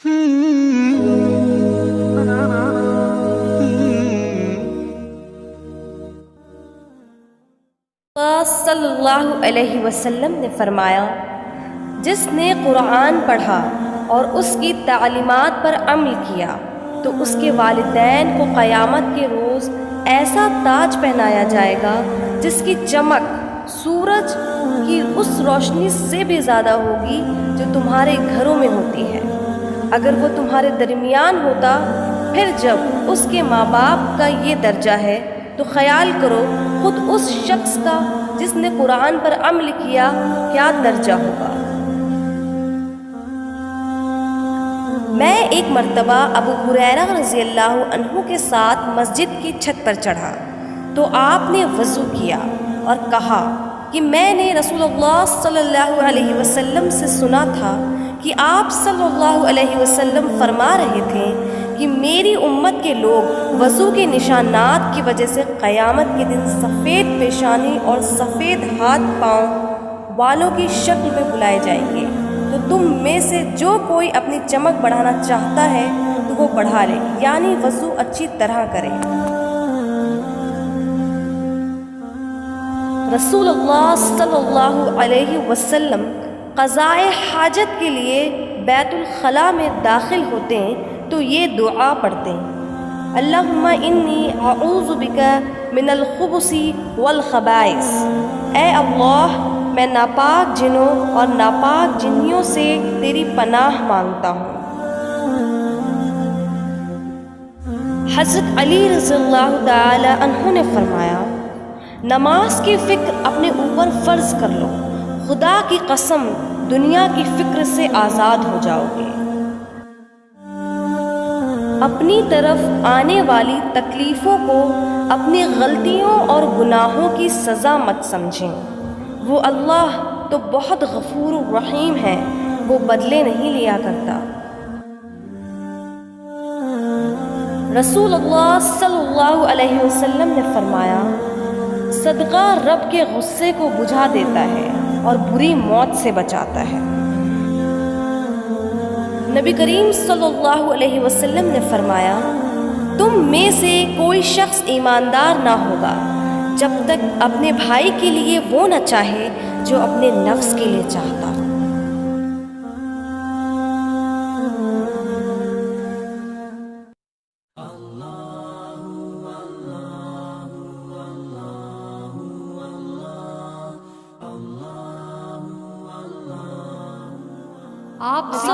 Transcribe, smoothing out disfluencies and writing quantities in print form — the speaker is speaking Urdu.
صلی اللہ علیہ وسلم نے فرمایا، جس نے قرآن پڑھا اور اس کی تعلیمات پر عمل کیا تو اس کے والدین کو قیامت کے روز ایسا تاج پہنایا جائے گا جس کی چمک سورج کی اس روشنی سے بھی زیادہ ہوگی جو تمہارے گھروں میں ہوتی ہے۔ اگر وہ تمہارے درمیان ہوتا، پھر جب اس کے ماں باپ کا یہ درجہ ہے تو خیال کرو خود اس شخص کا جس نے قرآن پر عمل کیا کیا درجہ ہوگا۔ میں ایک مرتبہ ابو ہریرہ رضی اللہ عنہ کے ساتھ مسجد کی چھت پر چڑھا تو آپ نے وضو کیا اور کہا کہ میں نے رسول اللہ صلی اللہ علیہ وسلم سے سنا تھا کہ آپ صلی اللہ علیہ وسلم فرما رہے تھے کہ میری امت کے لوگ وضو کے نشانات کی وجہ سے قیامت کے دن سفید پیشانی اور سفید ہاتھ پاؤں والوں کی شکل میں بلائے جائیں گے، تو تم میں سے جو کوئی اپنی چمک بڑھانا چاہتا ہے تو وہ بڑھا لے، یعنی وضو اچھی طرح کرے۔ رسول اللہ صلی اللہ علیہ وسلم قضائے حاجت کے لیے بیت الخلاء میں داخل ہوتے ہیں تو یہ دعا پڑھتے ہیں، اللہم انی اعوذ بک من الخبث والخبائث، اے اللہ میں ناپاک جنوں اور ناپاک جنیوں سے تیری پناہ مانگتا ہوں۔ حضرت علی رضی اللہ تعالی عنہ نے فرمایا، نماز کی فکر اپنے اوپر فرض کر لو، خدا کی قسم دنیا کی فکر سے آزاد ہو جاؤ گے۔ اپنی طرف آنے والی تکلیفوں کو اپنی غلطیوں اور گناہوں کی سزا مت سمجھیں، وہ اللہ تو بہت غفور الرحیم ہے، وہ بدلے نہیں لیا کرتا۔ رسول اللہ صلی اللہ علیہ وسلم نے فرمایا، صدقہ رب کے غصے کو بجھا دیتا ہے اور بری موت سے بچاتا ہے۔ نبی کریم صلی اللہ علیہ وسلم نے فرمایا، تم میں سے کوئی شخص ایماندار نہ ہوگا جب تک اپنے بھائی کے لیے وہ نہ چاہے جو اپنے نفس کے لیے چاہتا۔